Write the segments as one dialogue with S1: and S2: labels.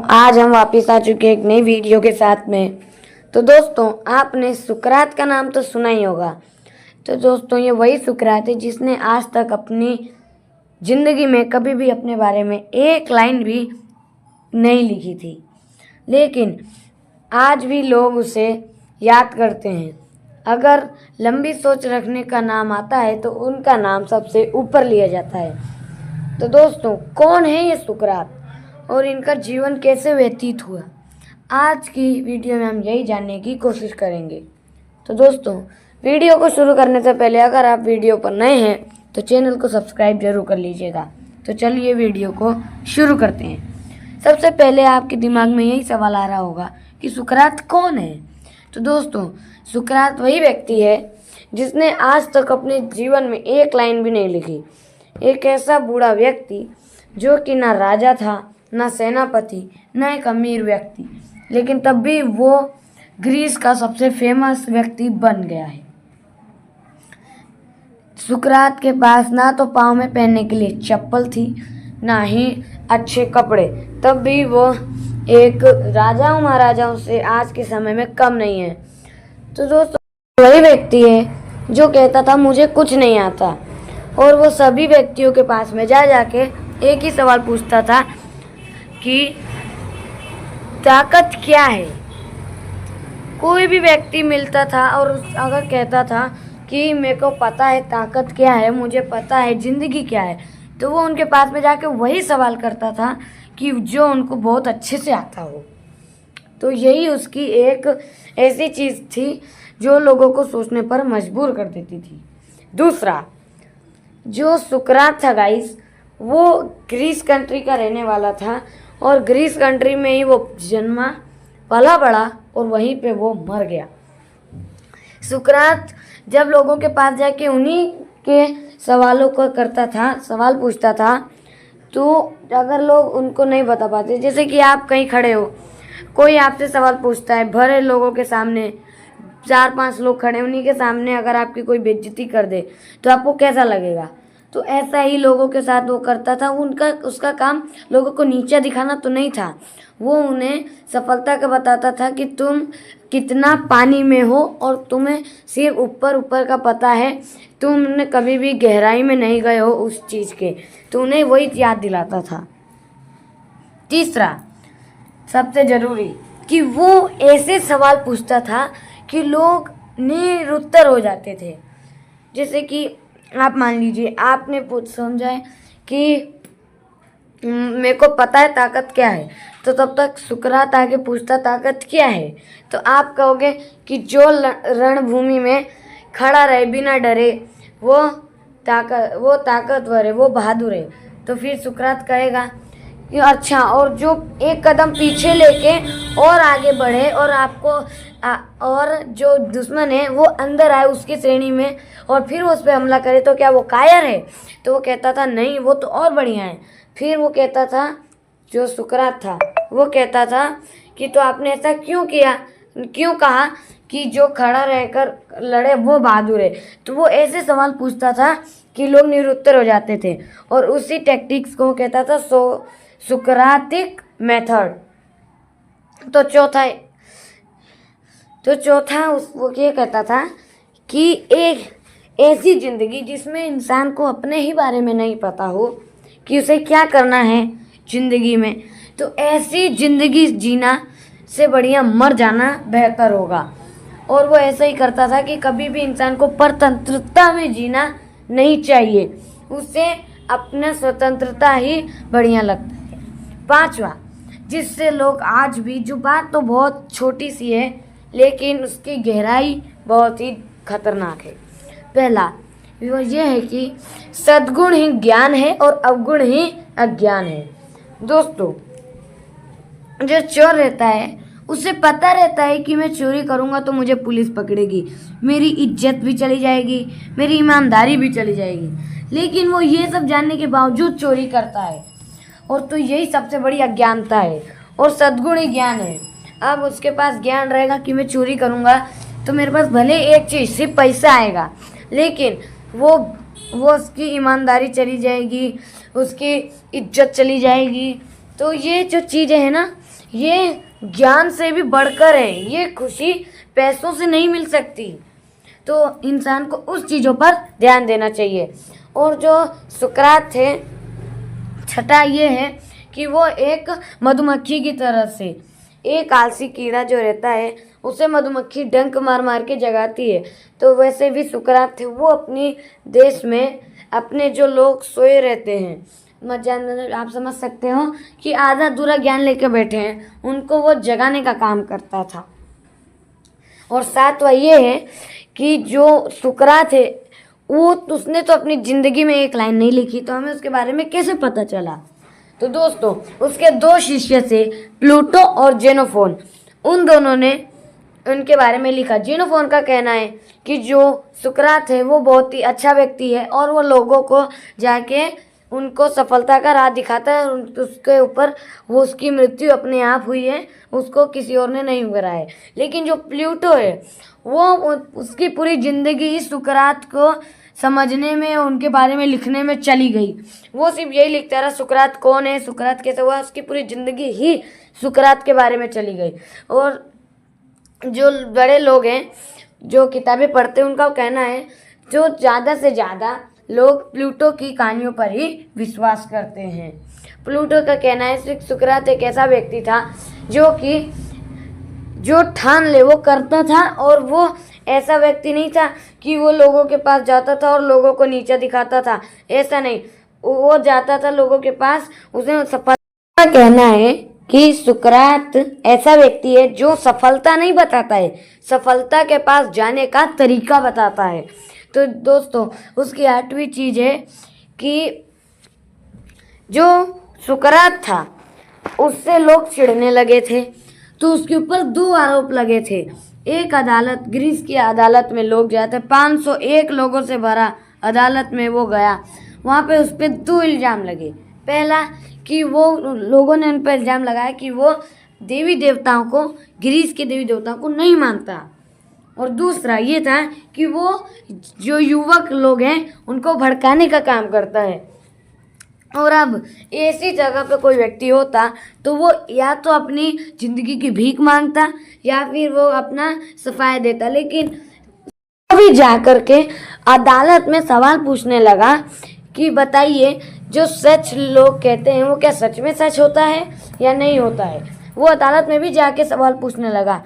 S1: आज हम वापस आ चुके हैं एक नई वीडियो के साथ में। तो दोस्तों, आपने सुकरात का नाम तो सुना ही होगा। तो दोस्तों, ये वही सुकरात है जिसने आज तक अपनी ज़िंदगी में कभी भी अपने बारे में एक लाइन भी नहीं लिखी थी, लेकिन आज भी लोग उसे याद करते हैं। अगर लंबी सोच रखने का नाम आता है तो उनका नाम सबसे ऊपर लिया जाता है। तो दोस्तों, कौन है ये सुकरात और इनका जीवन कैसे व्यतीत हुआ, आज की वीडियो में हम यही जानने की कोशिश करेंगे। तो दोस्तों, वीडियो को शुरू करने से पहले अगर आप वीडियो पर नए हैं तो चैनल को सब्सक्राइब जरूर कर लीजिएगा। तो चलिए वीडियो को शुरू करते हैं। सबसे पहले आपके दिमाग में यही सवाल आ रहा होगा कि सुकरात कौन है। तो दोस्तों, सुकरात वही व्यक्ति है जिसने आज तक अपने जीवन में एक लाइन भी नहीं लिखी। एक ऐसा बूढ़ा व्यक्ति जो कि ना राजा था, ना सेनापति, ना एक अमीर व्यक्ति, लेकिन तब भी वो ग्रीस का सबसे फेमस व्यक्ति बन गया है। सुकरात के पास ना तो पाँव में पहनने के लिए चप्पल थी, ना ही अच्छे कपड़े, तब भी वो एक राजाओं महाराजाओं से आज के समय में कम नहीं है। तो दोस्तों, वही व्यक्ति है जो कहता था मुझे कुछ नहीं आता, और वो सभी व्यक्तियों के पास में जाके एक ही सवाल पूछता था कि ताकत क्या है। कोई भी व्यक्ति मिलता था और अगर कहता था कि मेरे को पता है ताकत क्या है, मुझे पता है ज़िंदगी क्या है, तो वो उनके पास में जाके वही सवाल करता था कि जो उनको बहुत अच्छे से आता हो। तो यही उसकी एक ऐसी चीज़ थी जो लोगों को सोचने पर मजबूर कर देती थी। दूसरा, जो सुकरात था गाइस, वो ग्रीस कंट्री का रहने वाला था और ग्रीस कंट्री में ही वो जन्मा, पला बड़ा और वहीं पे वो मर गया। सुकरात जब लोगों के पास जाके उन्हीं के सवालों को करता था, सवाल पूछता था, तो अगर लोग उनको नहीं बता पाते, जैसे कि आप कहीं खड़े हो, कोई आपसे सवाल पूछता है भरे लोगों के सामने, 4-5 लोग खड़े, उन्हीं के सामने अगर आपकी कोई बेइज्जती कर दे तो आपको कैसा लगेगा। तो ऐसा ही लोगों के साथ वो करता था। उसका काम लोगों को नीचा दिखाना तो नहीं था, वो उन्हें सफलता का बताता था कि तुम कितना पानी में हो और तुम्हें सिर्फ ऊपर ऊपर का पता है, तुमने कभी भी गहराई में नहीं गए हो उस चीज़ के, तो उन्हें वही याद दिलाता था। तीसरा, सबसे ज़रूरी, कि वो ऐसे सवाल पूछता था कि लोग निरुत्तर हो जाते थे। जैसे कि आप मान लीजिए आपने समझा है कि मेरे को पता है ताकत क्या है, तो तब तक सुकरात आके पूछता ताकत क्या है, तो आप कहोगे कि जो रणभूमि में खड़ा रहे बिना डरे वो ताकतवर है, वो बहादुर है। तो फिर सुकरात कहेगा कि अच्छा, और जो एक कदम पीछे लेके और आगे बढ़े और आपको और जो दुश्मन है वो अंदर आए उसकी श्रेणी में और फिर उस पर हमला करे, तो क्या वो कायर है। तो वो कहता था नहीं, वो तो और बढ़िया है। फिर वो कहता था, जो सुकरात था वो कहता था कि तो आपने ऐसा क्यों किया, क्यों कहा कि जो खड़ा रहकर लड़े वो बहादुर है। तो वो ऐसे सवाल पूछता था कि लोग निरुत्तर हो जाते थे, और उसी टैक्टिक्स को कहता था सुकरातिक मेथड। तो चौथा वो ये कहता था कि एक ऐसी ज़िंदगी जिसमें इंसान को अपने ही बारे में नहीं पता हो कि उसे क्या करना है ज़िंदगी में, तो ऐसी ज़िंदगी जीना से बढ़िया मर जाना बेहतर होगा। और वो ऐसा ही करता था कि कभी भी इंसान को परतंत्रता में जीना नहीं चाहिए, उसे अपना स्वतंत्रता ही बढ़िया लगता है। पांचवा, जिससे लोग आज भी, जो बात तो बहुत छोटी सी है लेकिन उसकी गहराई बहुत ही खतरनाक है। पहला वो ये है कि सद्गुण ही ज्ञान है और अवगुण ही अज्ञान है। दोस्तों, जो चोर रहता है उसे पता रहता है कि मैं चोरी करूँगा तो मुझे पुलिस पकड़ेगी, मेरी इज्जत भी चली जाएगी, मेरी ईमानदारी भी चली जाएगी, लेकिन वो ये सब जानने के बावजूद चोरी करता है। और तो यही सबसे बड़ी अज्ञानता है, और सद्गुण ही ज्ञान है। अब उसके पास ज्ञान रहेगा कि मैं चोरी करूँगा तो मेरे पास भले एक चीज़ सिर्फ पैसा आएगा, लेकिन वो उसकी ईमानदारी चली जाएगी, उसकी इज्जत चली जाएगी, तो ये जो चीज़ें हैं ना, ये ज्ञान से भी बढ़कर है। ये खुशी पैसों से नहीं मिल सकती। तो इंसान को उस चीज़ों पर ध्यान देना चाहिए। और जो सुकरात थे, छठा ये है कि वो एक मधुमक्खी की तरह से, एक आलसी कीड़ा जो रहता है उसे मधुमक्खी डंक मार मार के जगाती है, तो वैसे भी सुकरात थे। वो अपनी देश में अपने जो लोग सोए रहते हैं, आप समझ सकते हो कि आधा अधूरा ज्ञान लेके बैठे हैं, उनको वो जगाने का काम करता था। और सातवां ये है कि जो सुकरात है वो उसने तो अपनी ज़िंदगी में एक लाइन नहीं लिखी, तो हमें उसके बारे में कैसे पता चला? तो दोस्तों, उसके दो शिष्य थे, प्लूटो और जेनोफोन। उन दोनों ने उनके बारे में लिखा। जेनोफोन का कहना है कि जो सुकरात है वो बहुत ही अच्छा व्यक्ति है और वो लोगों को जाके उनको सफलता का राह दिखाता है, और उसके ऊपर वो उसकी मृत्यु अपने आप हुई है, उसको किसी और ने नहीं कराया है। लेकिन जो प्लूटो है वो उसकी पूरी ज़िंदगी ही सुकरात को समझने में, उनके बारे में लिखने में चली गई। वो सिर्फ यही लिखता रहा, सुकरात कौन है, सुकरात कैसे हुआ। उसकी पूरी ज़िंदगी ही सुकरात के बारे में चली गई। और जो बड़े लोग हैं जो किताबें पढ़ते हैं, उनका कहना है जो ज़्यादा से ज़्यादा लोग प्लूटो की कहानियों पर ही विश्वास करते हैं। प्लूटो का कहना है सुकरात एक ऐसा व्यक्ति था जो ठान ले वो करता था, और वो ऐसा व्यक्ति नहीं था कि वो लोगों के पास जाता था और लोगों को नीचा दिखाता था। ऐसा नहीं, वो जाता था लोगों के पास, उसे सफलता कहना है कि सुकरात ऐसा व्यक्ति है जो सफलता नहीं बताता है, सफलता के पास जाने का तरीका बताता है। तो दोस्तों, उसकी आठवीं चीज़ है कि जो सुकरात था उससे लोग चिढ़ने लगे थे, तो उसके ऊपर 2 आरोप लगे थे। एक अदालत, ग्रीस की अदालत में लोग जाते, 501 लोगों से भरा अदालत में वो गया। वहाँ पे उस पर 2 इल्ज़ाम लगे। पहला कि वो लोगों ने उन पर इल्ज़ाम लगाया कि वो देवी देवताओं को, ग्रीस के देवी देवताओं को नहीं मानता, और दूसरा ये था कि वो जो युवक लोग हैं उनको भड़काने का काम करता है। और अब ऐसी जगह पे कोई व्यक्ति होता तो वो या तो अपनी ज़िंदगी की भीख मांगता या फिर वो अपना सफाया देता, लेकिन अभी जा कर के अदालत में सवाल पूछने लगा कि बताइए, जो सच लोग कहते हैं वो क्या सच में सच होता है या नहीं होता है। वो अदालत में भी जाके सवाल पूछने लगा।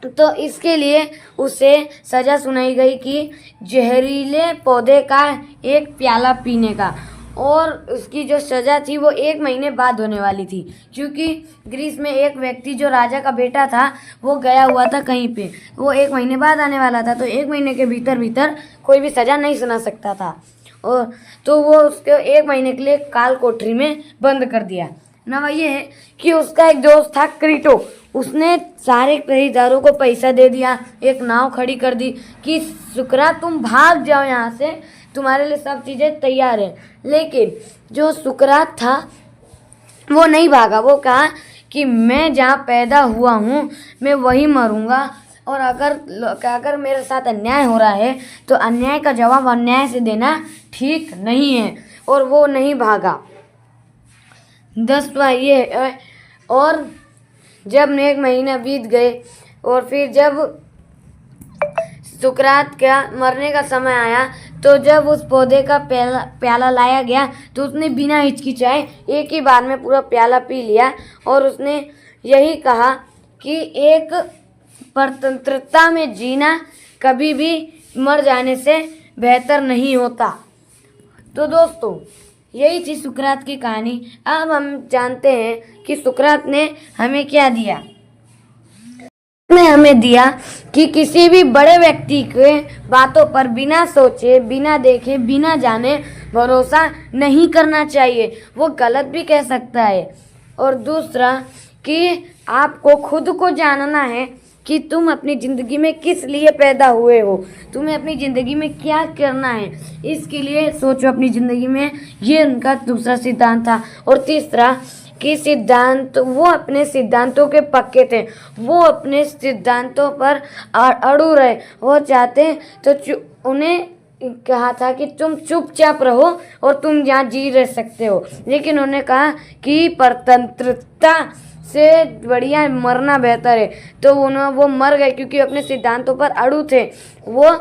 S1: तो इसके लिए उसे सज़ा सुनाई गई कि जहरीले पौधे का एक प्याला पीने का, और उसकी जो सज़ा थी वो 1 महीने बाद होने वाली थी, क्योंकि ग्रीस में एक व्यक्ति जो राजा का बेटा था वो गया हुआ था कहीं पे, वो 1 महीने बाद आने वाला था। तो 1 महीने के भीतर भीतर कोई भी सज़ा नहीं सुना सकता था, और तो वो उसके 1 महीने के लिए काल कोठरी में बंद कर दिया। नवा ये है कि उसका एक दोस्त था क्रीटो, उसने सारे खरीदारों को पैसा दे दिया, एक नाव खड़ी कर दी कि सुकरात तुम भाग जाओ यहाँ से, तुम्हारे लिए सब चीज़ें तैयार हैं। लेकिन जो सुकरात था वो नहीं भागा। वो कहा कि मैं जहाँ पैदा हुआ हूँ मैं वहीं मरूंगा, और अगर मेरे साथ अन्याय हो रहा है तो अन्याय का जवाब अन्याय से देना ठीक नहीं है, और वो नहीं भागा। 10वां ये है, और जब 1 महीना बीत गए और फिर जब सुकरात का मरने का समय आया, तो जब उस पौधे का प्याला लाया गया तो उसने बिना हिचकिचाए एक ही बार में पूरा प्याला पी लिया, और उसने यही कहा कि एक परतंत्रता में जीना कभी भी मर जाने से बेहतर नहीं होता। तो दोस्तों, यही थी सुकरात की कहानी। अब हम जानते हैं कि सुकरात ने हमें क्या दिया। ने हमें दिया कि किसी भी बड़े व्यक्ति के बातों पर बिना सोचे, बिना देखे, बिना जाने भरोसा नहीं करना चाहिए, वो गलत भी कह सकता है। और दूसरा कि आपको खुद को जानना है कि तुम अपनी ज़िंदगी में किस लिए पैदा हुए हो, तुम्हें अपनी ज़िंदगी में क्या करना है, इसके लिए सोचो अपनी ज़िंदगी में। ये उनका दूसरा सिद्धांत था। और तीसरा कि सिद्धांत, वो अपने सिद्धांतों के पक्के थे, वो अपने सिद्धांतों पर अड़ू रहे। वो चाहते तो उन्हें कहा था कि तुम चुपचाप रहो और तुम यहाँ जी रह सकते हो, लेकिन उन्होंने कहा कि परतंत्रता से बढ़िया मरना बेहतर है। तो वो मर गए क्योंकि अपने सिद्धांतों पर अड़ू थे। वो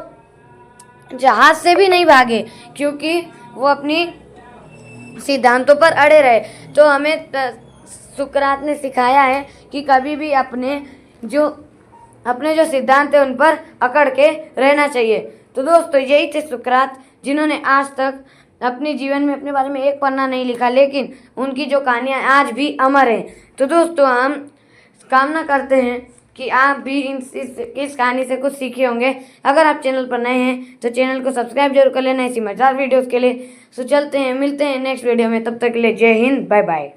S1: जहाज से भी नहीं भागे क्योंकि वो अपनी सिद्धांतों पर अड़े रहे। तो हमें सुकरात ने सिखाया है कि कभी भी अपने जो सिद्धांत है उन पर अकड़ के रहना चाहिए। तो दोस्तों यही थे सुकरात, जिन्होंने आज तक अपने जीवन में अपने बारे में एक पन्ना नहीं लिखा, लेकिन उनकी जो कहानियाँ आज भी अमर हैं। तो दोस्तों हम कामना करते हैं कि आप भी इस कहानी से कुछ सीखे होंगे। अगर आप चैनल पर नए हैं तो चैनल को सब्सक्राइब जरूर कर लेना इसी मजेदार वीडियोस के लिए। तो चलते हैं, मिलते हैं नेक्स्ट वीडियो में, तब तक के लिए जय हिंद, बाय बाय।